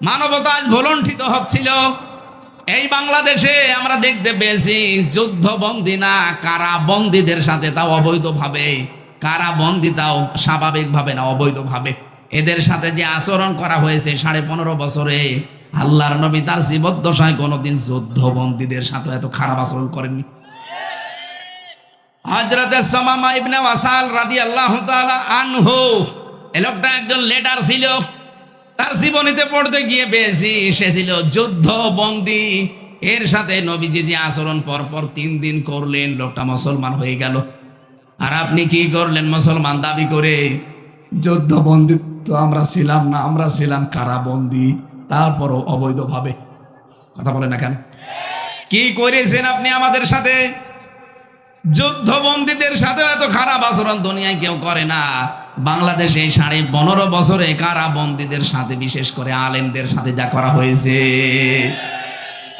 মানবতা আজ ভুলুণ্ঠিত হচ্ছিল। এই বাংলাদেশে আমরা দেখতে পেয়েছি যুদ্ধবন্দী না, কারাবন্দীদের সাথে, তাও অবৈধভাবে, কারাবন্দী তাও স্বাভাবিকভাবে না, অবৈধভাবে এদের সাথে যে আচরণ করা হয়েছে 15.5 বছরে, আল্লাহর নবী তার জীবদ্দশায় কোনোদিন যুদ্ধবন্দীদের সাথে এত খারাপ আচরণ করেননি। হযরত সামামা ইবনে ওয়াসাল রাদিয়াল্লাহু তাআলা আনহু, এই লোকটা একজন লিডার ছিল। তার জীবনীতে পড়তে গিয়ে পেয়েছি সে ছিল যুদ্ধবন্দী। এর সাথে নবীজি যে আচরণ পরপর 3 দিন করলেন, লোকটা মুসলমান হয়ে গেল। আর আপনি কি করলেন মুসলমান দাবি করে? যুদ্ধবন্দী তো আমরা ছিলাম না, আমরা ছিলাম কারাবন্দী, তারপরও অবৈধভাবে। কথা বলেন না কেন? কি করেছেন আপনি আমাদের সাথে? যুদ্ধবন্দীদের সাথে এত খারাপ আচরণ দুনিয়ায় কেউ করে না। বাংলাদেশে 15.5 বছরে কারাবন্দীদের সাথে, বিশেষ করে আলেমদের সাথে যা করা হয়েছে,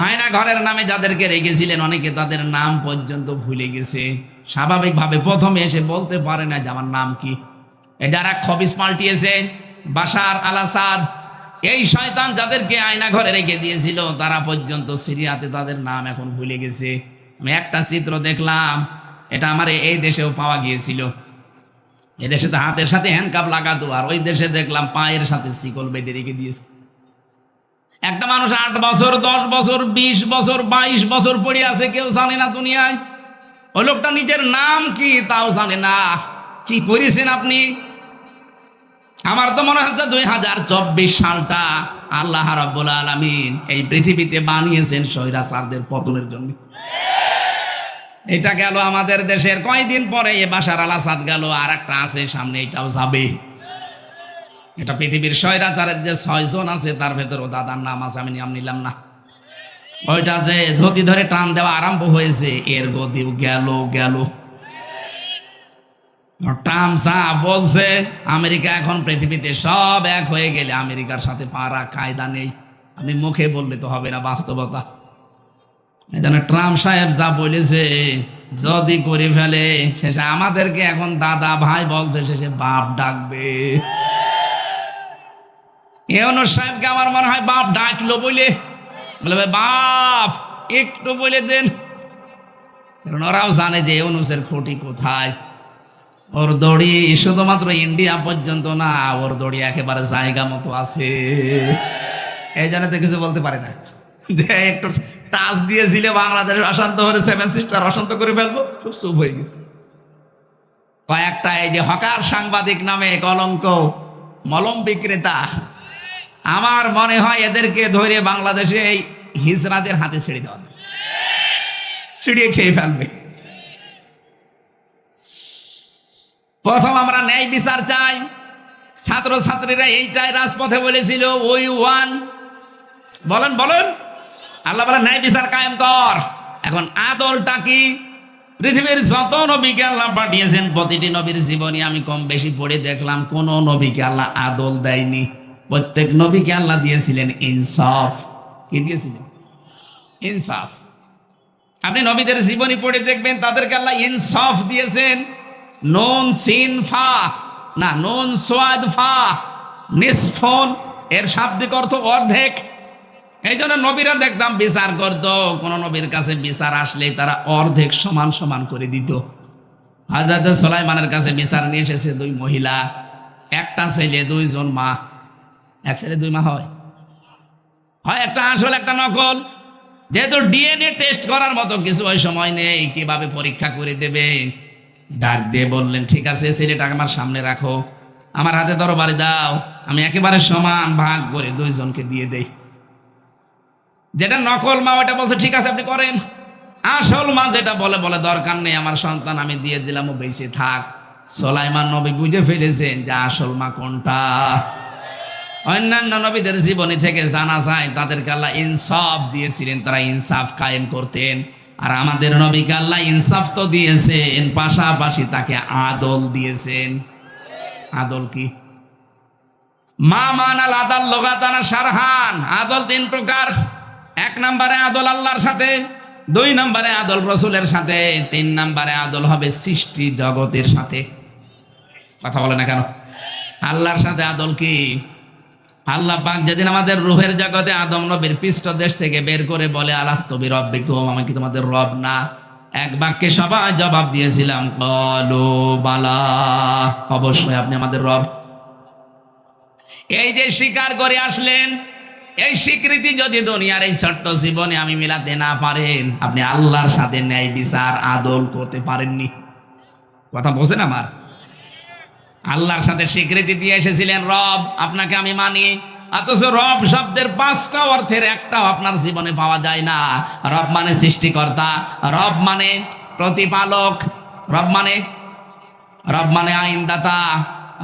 আয়না ঘরের নামে যাদেরকে রেখেছিলেন অনেকে তাদের নাম পর্যন্ত ভুলে গেছে। স্বাভাবিকভাবে প্রথমে এসে বলতে পারে না যে আমার নাম কি। যারা খবিস পাল্টিয়েছে, বাশার আল আসাদ, এই শয়তান যাদেরকে আয়না ঘরে রেখে দিয়েছিল, তারা পর্যন্ত সিরিয়াতে তাদের নাম এখন ভুলে গেছে। আমি একটা চিত্র দেখলাম, এটা আমার এই দেশেও পাওয়া গিয়েছিল। এই দেশে তো হাতের সাথে হ্যান্ডকাপ লাগাতো, আর ওই দেশে দেখলাম পায়ের সাথে শিকল বেঁধে রেখে দিয়েছে। একটা মানুষ 8 বছর, 10 বছর, 20 বছর, 22 বছর পড়ে আছে, কেউ জানে না দুনিয়ায়। ওই লোকটা নিজের নাম কি তাও জানে না। কি করেছেন আপনি? আমার তো মনে হচ্ছে 2024 সালটা আল্লাহ রাব্বুল আলামিন এই পৃথিবীতে বানিয়েছেন স্বৈরাচারদের পতনের জন্য। এটা গেল আমাদের দেশের, কয়দিন পরে এ বাশার আল আসাদ গেল, আর একটা আছে সামনে, এটাও যাবে। এটা পৃথিবীর স্বৈরাচারের যে 6 জন আছে তার ভেতরও দাদার নাম আছে, আমি নাম নিলাম না। ওইটা যে ধুতি ধরে টান দেওয়া আরম্ভ হয়েছে, এর গদিও গেল গেল। ট্রাম্পা বলছে আমেরিকা এখন পৃথিবীতে সব এক হয়ে গেলে আমেরিকার সাথে পারা কায়দা নেই। আমি মুখে বললে তো হবে না, বাস্তবতা। এই জন্য ট্রাম্প সাহেব যা বলেছে যদি করে ফেলে, শেষে আমাদেরকে এখন দাদা ভাই বলছে, শেষে বাপ ডাকবে। ইউনূস সাহেবকে আমার মনে হয় বাপ ডাকলো বলে, বলে বাপ একটু বলে দেন। কারণ ওরাও জানে যে ইউনূসের খুঁটি কোথায়। ওর দড়ি শুধুমাত্র ইন্ডিয়া পর্যন্ত না, ওর দড়ি একেবারে জায়গা মতো আছে। এই জন্য তো কিছু বলতে পারে না, যে একটু টাচ দিয়েছিলে বাংলাদেশ অশান্ত হলে 7 সিস্টার অশান্ত করে ফেলবো, খুব চুপ হয়ে গেছে। কয়েকটা এই যে হকার সাংবাদিক নামে কলঙ্ক, মলম বিক্রেতা, আমার মনে হয় এদেরকে ধরে বাংলাদেশে এই হিজড়াদের হাতে ছেড়ে দেওয়া, ছিড়িয়ে খেয়ে ফেলবে। প্রথম আমরা ন্যায় বিচার চাই। ছাত্রছাত্রীরা এইটাই রাজপথে বলেছিল, ওই ওয়ান। বলেন বলেন, আল্লাহ বলেন ন্যায় বিচার কায়েম কর। এখন আদলটা কি? পৃথিবীর যত নবীকে আল্লাহ পাঠিয়েছেন, প্রতিটি নবীর জীবনী আমি কম বেশি পড়ে দেখলাম, কোন নবীকে আল্লাহ আদল দেয়নি। প্রত্যেক নবীকে আল্লাহ দিয়েছিলেন ইনসাফ। কি দিয়েছিলেন? ইনসাফ। আপনি নবীদের জীবনী পড়ে দেখবেন, তাদেরকে আল্লাহ ইনসাফ দিয়েছেন। নুন সিন ফা না, নুন সোয়াদ ফা, নিসফুন, এর শাব্দিক অর্থ অর্ধেক। এই জন্য নবীরা দেখতাম বিচার করত, কোন নবীর কাছে বিচার আসলে তারা অর্ধেক সমান সমান করে দিত। হযরত সুলাইমানের কাছে বিচার নিয়ে এসেছে 2 মহিলা, একটা ছেলে 2 জন মা। এক ছেলে 2 মা হয়, একটা আসল একটা নকল। যেহেতু ডিএনএ টেস্ট করার মতো কিছু ওই সময় নেই, কিভাবে পরীক্ষা করে দেবে? ডাক দিয়ে বললেন, ঠিক আছে ছেলেটাকে আমার সামনে রাখো, আমার হাতে তরবারি দাও, আমি একেবারে সমান ভাগ করে 2 জনকে দিয়ে দেই। যেটা নকল মা ওটা বলছে ঠিক আছে আপনি করেন। আসল মা যেটা বলে দরকার নেই, আমার সন্তান আমি দিয়ে দিলাম, ও বেঁচে থাক। সুলাইমান নবী বুঝে ফেলেছেন যে আসল মা কোনটা। অন্যান্য নবীদের জীবনী থেকে জানা যায় তাদেরকে আল্লাহ ইনসাফ দিয়েছিলেন, তারা ইনসাফ কায়েম করতেন। আর আমাদের নবীকে আল্লাহ ইনসাফ তো দিয়েছেন, পাশাপাশি তাকে আদল দিয়েছেন। আদল কি? মা মানাল আদাল লগাতানা সারহান। আদল 3 প্রকার। 1 নম্বরে আদল আল্লাহর সাথে, 2 নম্বরে আদল রাসূলের সাথে, 3 নম্বরে আদল হবে সৃষ্টি জগতের সাথে। কথা বলে না কেন? আল্লাহর সাথে আদল কি? আল্লাহ পাক যেদিন আমাদের রূহের জগতে আদম নবীর পৃষ্ঠদেশ থেকে বের করে বলে আলাস্তু বিরাব্বিকুম, আমি কি তোমাদের রব না? এক বাক্যে সবাই জবাব দিয়েছিলাম ক্বালু বালা, অবশ্যই আপনি আমাদের রব। এই যে স্বীকার করে আসলেন, এই স্বীকৃতি যদি দুনিয়ার এই ছোট্ট জীবনে আমি মিলাতে না পারেন, আপনি আল্লাহর সাথে ন্যায় বিচার আদল করতে পারেননি। কথা বোঝেন আমার? আল্লাহর সাথে স্বীকৃতি দিয়ে এসেছিলেন রব, আপনাকে আমি মানি, অথচ রব শব্দের 5টা অর্থের একটাও আপনার জীবনে পাওয়া যায় না। রব মানে সৃষ্টিকর্তা, রব মানে প্রতিপালক, রব মানে আইনদাতা,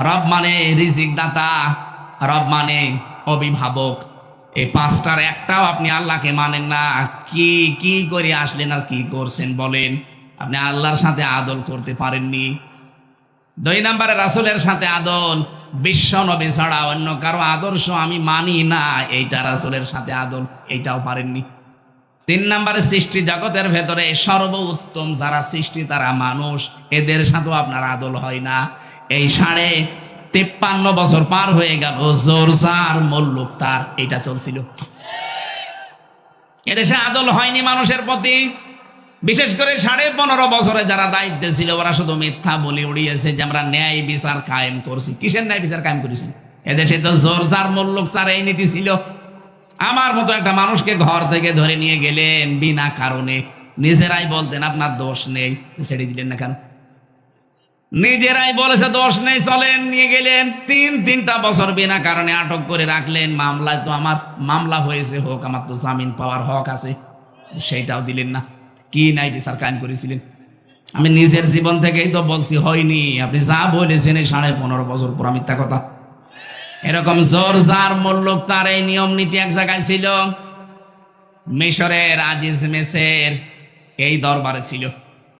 রব মানে রিজিক দাতা, রব মানে অভিভাবক। এই 5টার একটাও আপনি আল্লাহকে মানেন না। কি কি করে আসলেন আর কি করছেন বলেন? আপনি আল্লাহর সাথে আদল করতে পারেননি। 2 নম্বরে রাসূলের সাথে আদল, বিশ্ব নবী ছাড়া অন্য কারো আদর্শ আমি মানি না, এইটা রাসূলের সাথে আদল, এইটাও পারেননি। 3 নম্বরে সৃষ্টি জগতের ভেতরে সর্বোত্তম যারা সৃষ্টি তারা মানুষ, এদের সাথেও আপনার আদল হয় না। এই 53 বছর পার হয়ে গেল, জোরজার মুল্লুক তার এটা চলছিল। এদেশে আদল হয়নি মানুষের প্রতি। বিশেষ করে 15.5 বছরে যারা দায়িত্বে ছিল ওরা শুধু মিথ্যা বলে উড়িয়েছে যে আমরা ন্যায় বিচার কায়েম করছি। কিসের ন্যায় বিচার কায়েম করেছেন? এদেশে তো জোরজার মুল্লুক চার এই নীতি ছিল। আমার মতো একটা মানুষকে ঘর থেকে ধরে নিয়ে গেলেন বিনা কারণে, নিজেরাই বলতেন আপনার দোষ নেই, ছেড়ে দিলেন না কেন? নিজেরাই বলেছে দোষ নেই, চলেন, নিয়ে গেলেন। 3টা বছর বিনা কারণে আটক করে রাখলেন। মামলায় তো আমার মামলা হয়েছে, হোক, আমার তো জামিন পাওয়ার হক আছে, সেইটাও দিলেন না। কি নাই বিচার কায়েম করেছিলেন? আমি নিজের জীবন থেকেই তো বলছি হয়নি। আপনি যা বলেছেন এই 15.5 বছর পর মিথ্যা কথা। এরকম জোরজার মুল্লুক তার এই নিয়ম নীতি এক জায়গায় ছিল। মিশরের আজিজ মেসের এই দরবারে ছিল।